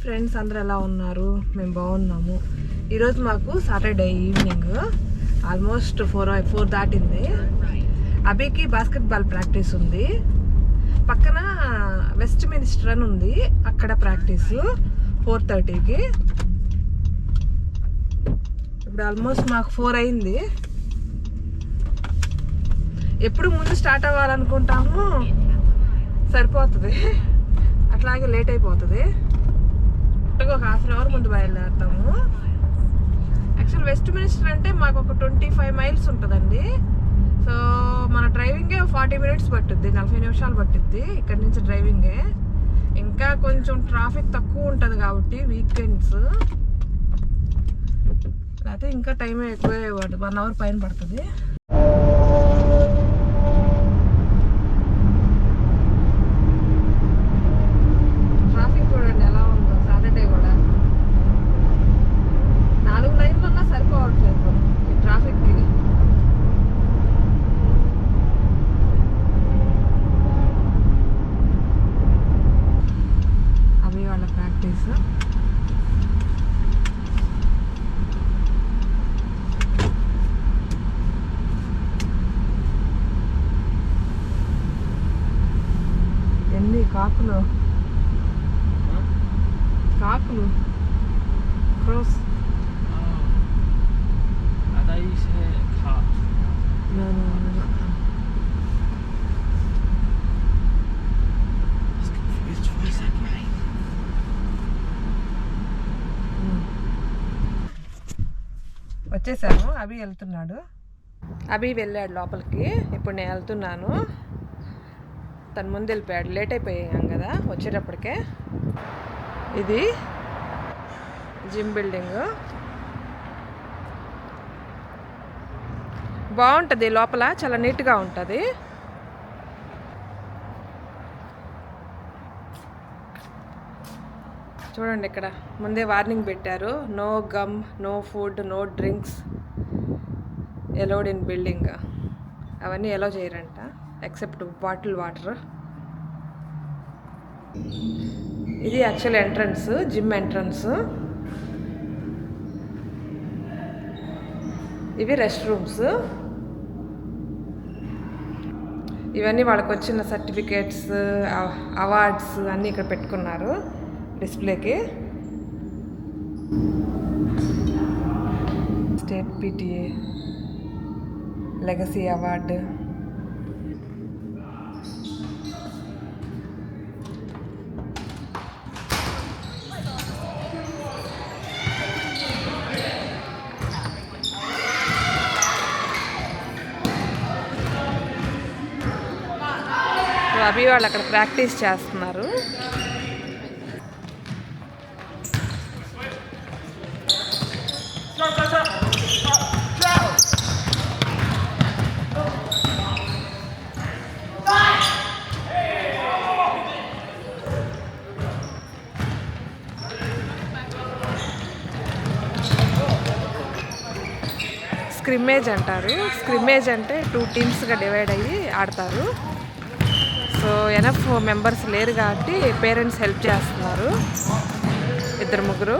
Friends అందరూ ఎలా ఉన్నారు? మేము బాగున్నాము. ఈరోజు మాకు సాటర్డే ఈవినింగ్ ఆల్మోస్ట్ 4 దాటింది. అభికి బాస్కెట్బాల్ ప్రాక్టీస్ ఉంది. పక్కన వెస్ట్ మినిస్టర్ అని ఉంది, అక్కడ ప్రాక్టీస్ 4:30కి. ఇప్పుడు ఆల్మోస్ట్ మాకు 4 అయింది. ఎప్పుడు ముందు స్టార్ట్ అవ్వాలనుకుంటాము, సరిపోతుంది, అట్లాగే లేట్ అయిపోతుంది. ఒక హాఫ్ అన్ అవర్ ముందు బయలుదేరుతాము. యాక్చువల్ వెస్ట్ మినిస్టర్ అంటే మాకు ఒక 25 మైల్స్ ఉంటుందండి. సో మన డ్రైవింగే 40 మినిట్స్ పట్టుద్ది, 40 నిమిషాలు పట్టుద్ది ఇక్కడ నుంచి డ్రైవింగే. ఇంకా కొంచెం ట్రాఫిక్ తక్కువ ఉంటుంది కాబట్టి వీకెండ్స్, లేకపోతే ఇంకా టైం ఎక్కువే 1 అవర్ పైన పడుతుంది. కాకులు కాకులు క్రోస్. వచ్చేసాము. అభి వెళ్తున్నాడు, అభి వెళ్ళాడు లోపలికి. ఇప్పుడు నేను వెళ్తున్నాను. తను ముందు వెళ్ళిపోయాడు, లేట్ అయిపోయాం కదా వచ్చేటప్పటికే. ఇది జిమ్ బిల్డింగ్ బాగుంటుంది, లోపల చాలా నీట్గా ఉంటుంది. చూడండి, ఇక్కడ ముందే వార్నింగ్ పెట్టారు, no gum, no food, no drinks allowed in building. అవన్నీ ఎలౌ చేయరంట, ఎక్సెప్ట్ బాటిల్ వాటర్. ఇది యాక్చువల్ ఎంట్రన్స్, జిమ్ ఎంట్రన్స్. ఇవి రెస్ట్ రూమ్స్. ఇవన్నీ వాళ్ళకి వచ్చిన సర్టిఫికేట్స్, అవార్డ్స్ అన్నీ ఇక్కడ పెట్టుకున్నారు డిస్ప్లేకి. State PTA legacy award. Abhi వాళ్ళు అక్కడ ప్రాక్టీస్ చేస్తున్నారు. స్క్రిమ్మేజ్ అంటారు. స్క్రిమ్మేజ్ అంటే 2 టీమ్స్గా డివైడ్ అయ్యి ఆడతారు. సో ఎనఫ్ మెంబర్స్ లేరు కాబట్టి పేరెంట్స్ హెల్ప్ చేస్తున్నారు, 2-3.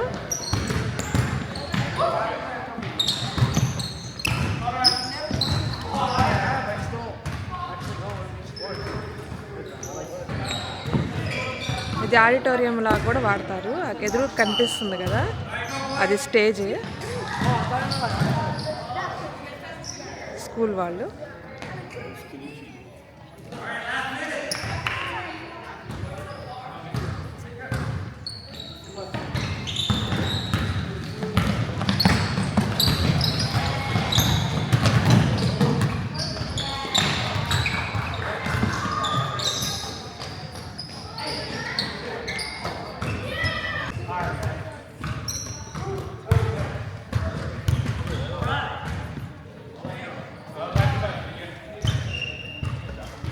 ఇది ఆడిటోరియం లాగా కూడా వాడతారు. ఎదురు కనిపిస్తుంది కదా, అది స్టేజ్. స్కూల్ వాళ్ళు.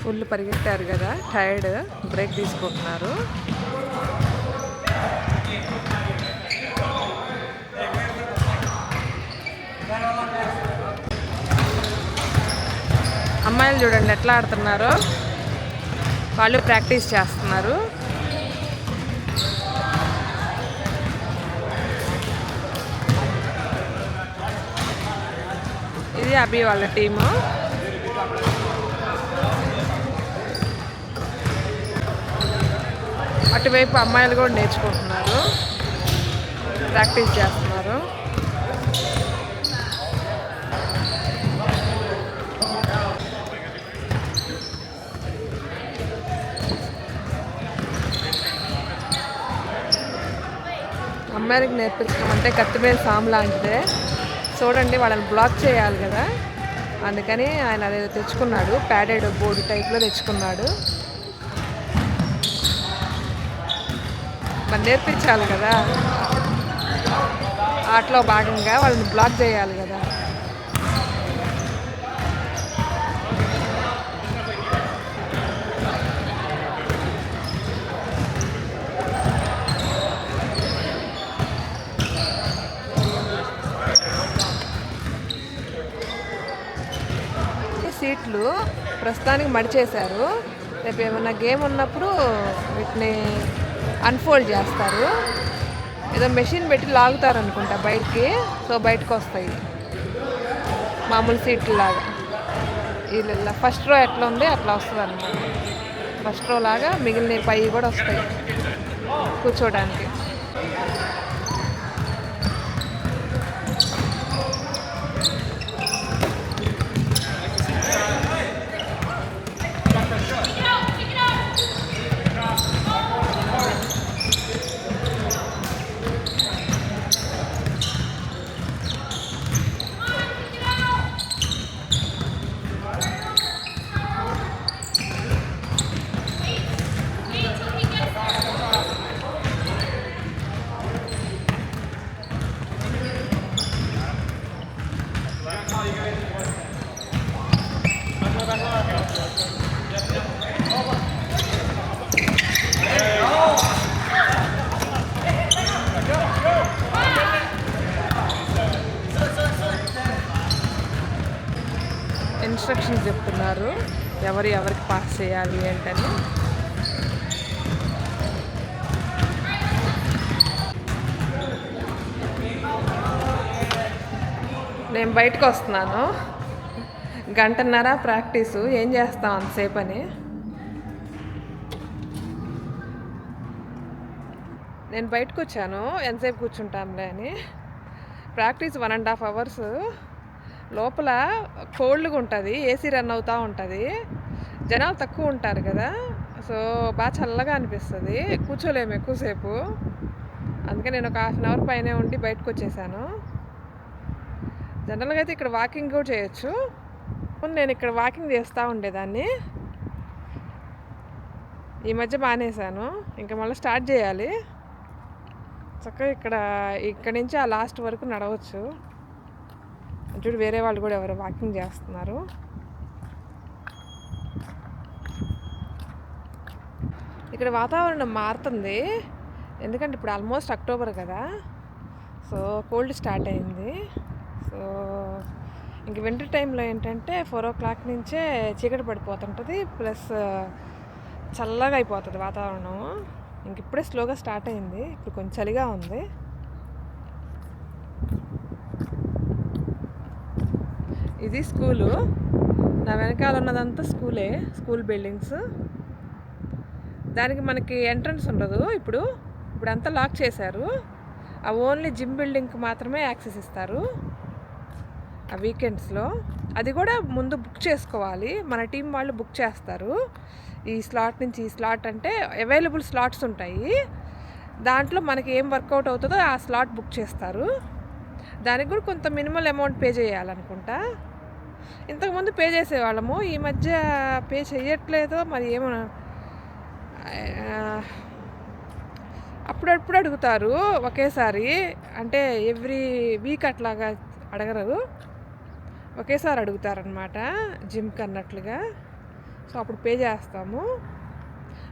ఫుల్ పరిగెత్తారు కదా, టైర్డ్, బ్రేక్ తీసుకుంటున్నారు. అమ్మాయిలు చూడండి ఎట్లా ఆడుతున్నారో, వాళ్ళు ప్రాక్టీస్ చేస్తున్నారు. అభి వాళ్ళ టీము. అటువైపు అమ్మాయిలు కూడా నేర్చుకుంటున్నారు, ప్రాక్టీస్ చేస్తున్నారు. అమ్మాయిలకు నేర్పించడం అంటే కత్తి మీద సాము లాంటిదే. చూడండి, వాళ్ళని బ్లాక్ చేయాలి కదా, అందుకని ఆయన అదే తెచ్చుకున్నాడు, ప్యాడెడ్ బోర్డు టైప్లో తెచ్చుకున్నాడు. మరి నేర్పించాలి కదా, ఆటలో భాగంగా వాళ్ళని బ్లాక్ చేయాలి కదా. సీట్లు ప్రస్తుతానికి మడిచేశారు, రేపు ఏమన్నా గేమ్ ఉన్నప్పుడు వీటిని అన్ఫోల్డ్ చేస్తారు. ఏదో మెషిన్ పెట్టి లాగుతారు అనుకుంటా బయటికి, సో బయటకు వస్తాయి మామూలు సీట్లు లాగా. ఇలా ఫస్ట్ రో ఎట్లా ఉంది అట్లా వస్తుంది అనమాట. ఫస్ట్ రో లాగా మిగిలిన పై కూడా వస్తాయి కూర్చోడానికి. ఇన్స్ట్రక్షన్స్ చెప్తున్నారు ఎవరికి పాస్ చేయాలి ఏంటని. నేను బయటకు వస్తున్నాను, గంటన్నర ప్రాక్టీసు, ఏం చేస్తాం అంతసేపు అని. నేను బయటకు వచ్చాను, ఎంతసేపు కూర్చుంటాంలే అని. Practice 1.5 hours. లోపల కోల్డ్గా ఉంటుంది, ఏసీ రన్ అవుతూ ఉంటుంది, జనాలు తక్కువ ఉంటారు కదా, సో బాగా చల్లగా అనిపిస్తుంది, కూర్చోలేము ఎక్కువసేపు. అందుకే నేను ఒక 1/2 hour పైనే ఉండి బయటకు వచ్చేసాను. జనరల్గా అయితే ఇక్కడ వాకింగ్ కూడా చేయొచ్చు. నేను ఇక్కడ వాకింగ్ చేస్తూ ఉండేదాన్ని, ఈ మధ్య మానేశాను, ఇంకా మళ్ళీ స్టార్ట్ చేయాలి. చక్కగా ఇక్కడ నుంచి ఆ లాస్ట్ వరకు నడవచ్చు. చూడు, వేరే వాళ్ళు కూడా ఎవరు వాకింగ్ చేస్తున్నారు. ఇక్కడ వాతావరణం మారుతుంది, ఎందుకంటే ఇప్పుడు ఆల్మోస్ట్ అక్టోబర్ కదా, సో కోల్డ్ స్టార్ట్ అయింది. సో ఇంక వింటర్ టైంలో ఏంటంటే 4 o'clock నుంచే చీకటి పడిపోతుంటుంది, ప్లస్ చల్లగా అయిపోతుంది వాతావరణం. ఇంక ఇప్పుడే స్లోగా స్టార్ట్ అయింది, ఇప్పుడు కొంచెం చలిగా ఉంది. ఇది స్కూలు, నా వెనకాల ఉన్నదంతా స్కూల్ బిల్డింగ్స్. దానికి మనకి ఎంట్రన్స్ ఉండదు, ఇప్పుడు అంతా లాక్ చేశారు. ఆ ఓన్లీ జిమ్ బిల్డింగ్కి మాత్రమే యాక్సెస్ ఇస్తారు ఆ వీకెండ్స్లో. అది కూడా ముందు బుక్ చేసుకోవాలి, మన టీం వాళ్ళు బుక్ చేస్తారు. ఈ స్లాట్ నుంచి ఈ స్లాట్ అంటే అవైలబుల్ స్లాట్స్ ఉంటాయి, దాంట్లో మనకి ఏం వర్కౌట్ అవుతుందో ఆ స్లాట్ బుక్ చేస్తారు. దానికి కూడా కొంత మినిమల్ అమౌంట్ పే చేయాలనుకుంటా. ఇంతకుముందు పే చేసేవాళ్ళము, ఈ మధ్య పే చేయట్లేదో మరి ఏమో. అప్పుడప్పుడు అడుగుతారు ఒకేసారి, అంటే ఎవ్రీ వీక్ అట్లాగా అడగరు, ఒకేసారి అడుగుతారనమాట జిమ్కి అన్నట్లుగా. సో అప్పుడు పే చేస్తాము.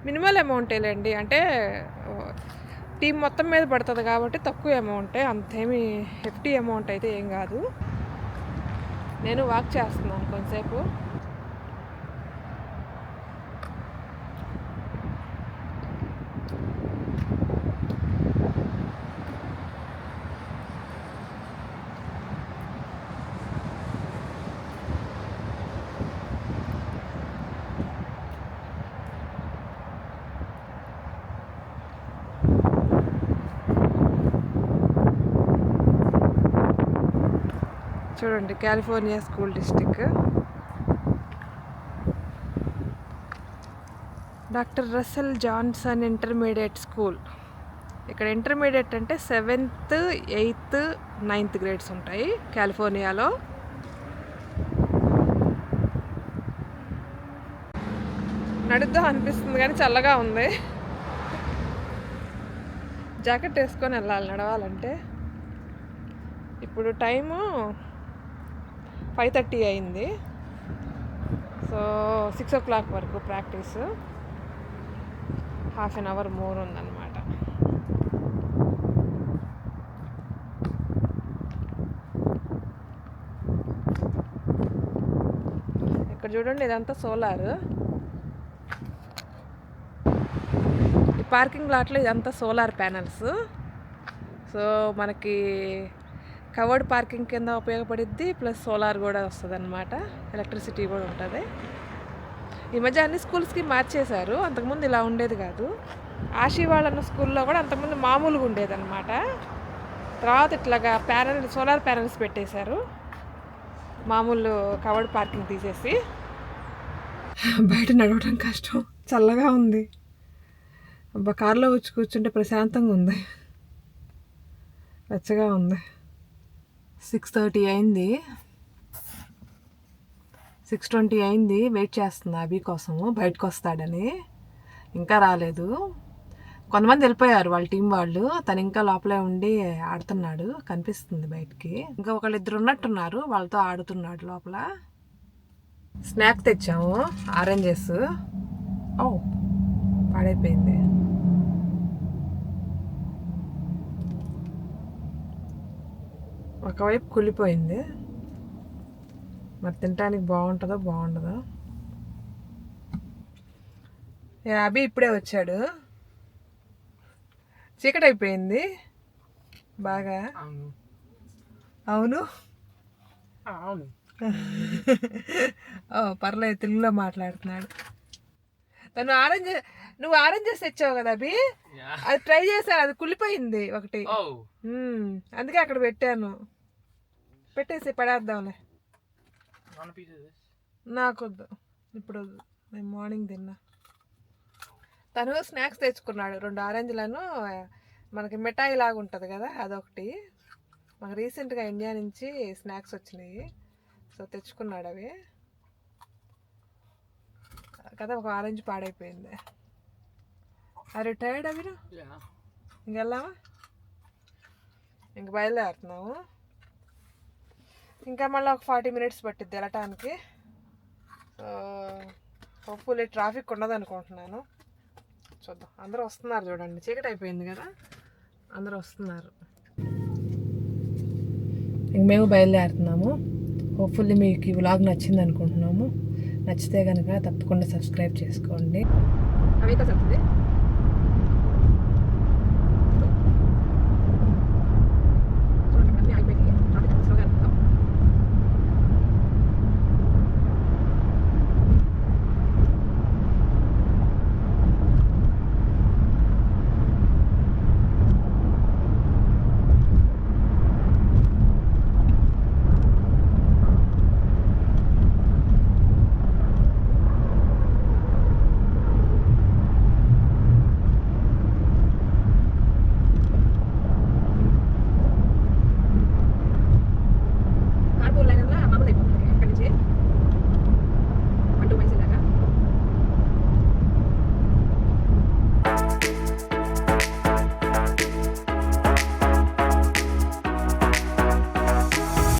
మినిమల్ అమౌంటేలేండి, అంటే టీం మొత్తం మీద పడుతుంది కాబట్టి తక్కువ అమౌంటే, అంతేమీ హెఫ్టీ అమౌంట్ అయితే ఏం కాదు. నేను వాక్ చేస్తున్నాను కొంతసేపు. చూడండి, California school district. Doctor Russell Johnson intermediate school. ఇక్కడ ఇంటర్మీడియట్ అంటే 7th, 8th, 9th గ్రేడ్స్ ఉంటాయి కాలిఫోర్నియాలో. నడుద్దాం అనిపిస్తుంది కానీ చల్లగా ఉంది. జాకెట్ వేసుకొని వెళ్ళాలి నడవాలంటే. ఇప్పుడు టైము 5:30 అయింది. సో 6 o'clock వరకు ప్రాక్టీస్. ½ an hour మోర్ ఉందన్నమాట. ఇక్కడ చూడండి, ఇదంతా సోలార్. ఈ పార్కింగ్ లాట్లో ఇదంతా సోలార్ ప్యానల్స్. సో మనకి కవర్డ్ పార్కింగ్ కింద ఉపయోగపడిద్ది, ప్లస్ సోలార్ కూడా వస్తుంది అనమాట. ఎలక్ట్రిసిటీ కూడా ఉంటుంది. ఈ మధ్య అన్ని స్కూల్స్కి మార్చేశారు. అంతకుముందు ఇలా ఉండేది కాదు. ఆశీవాళ్ అన్న స్కూల్లో కూడా అంతకుముందు మామూలుగా ఉండేది అనమాట. తర్వాత ఇట్లాగా సోలార్ ప్యానల్స్ పెట్టేశారు, మామూలు కవర్డ్ పార్కింగ్ తీసేసి. బయట నడవడం కష్టం, చల్లగా ఉంది. అబ్బా, కార్లో వచ్చి కూర్చుంటే ప్రశాంతంగా ఉంది, వెచ్చగా ఉంది. 6:30 అయింది. 6:20 అయింది. వెయిట్ చేస్తుంది అభి కోసము, బయటకు వస్తాడని. ఇంకా రాలేదు. కొంతమంది వెళ్ళిపోయారు వాళ్ళ టీం వాళ్ళు. తను ఇంకా లోపలే ఉండి ఆడుతున్నాడు, కనిపిస్తుంది బయటికి. ఇంకా ఒకళ్ళిద్దరు ఉన్నట్టున్నారు, వాళ్ళతో ఆడుతున్నాడు లోపల. స్నాక్ తెచ్చాము, ఆరెంజెస్. ఓ, పాడైపోయింది. ఒకవైపు కులిపోయింది. మరి తినడానికి బాగుంటుందో బాగుండదో. అభి ఇప్పుడే వచ్చాడు. చీకటి అయిపోయింది బాగా. అవును, ఓ పర్లేదు, తెలుగులో మాట్లాడుతున్నాడు. నువ్వు ఆరెంజెస్ తెచ్చావు కదా అభి, అది ట్రై చేశాను, అది కులిపోయింది ఒకటి. అందుకే అక్కడ పెట్టాను. పెట్టేసి పడేద్దాంలే. నాకొద్దు, ఇప్పుడు వద్దు, నేను మార్నింగ్ తిన్నా. తను స్నాక్స్ తెచ్చుకున్నాడు, 2 ఆరెంజ్లను. మనకి మిఠాయి లాగా ఉంటుంది కదా, అదొకటి. మాకు రీసెంట్గా ఇండియా నుంచి స్నాక్స్ వచ్చినాయి, సో తెచ్చుకున్నాడు అవి కదా. ఒక ఆరెంజ్ పాడైపోయింది. అరే టైర్డ్ అవి, ఇంకెళ్ళామా? ఇంక బయలుదేరుతున్నాము. ఇంకా మళ్ళీ ఒక 40 minutes పట్టిద్ది వెళ్ళటానికి. సో హోప్ఫుల్లీ ట్రాఫిక్ ఉండదు అనుకుంటున్నాను. చూద్దాం. అందరూ వస్తున్నారు చూడండి, చీకటి అయిపోయింది కదా, అందరూ వస్తున్నారు. ఇంక మేము బయలుదేరుతున్నాము. హోప్ఫుల్లీ మీకు ఈ వ్లాగ్ నచ్చింది అనుకుంటున్నాము. నచ్చితే కనుక తప్పకుండా సబ్స్క్రైబ్ చేసుకోండి. అవి చెప్తుంది.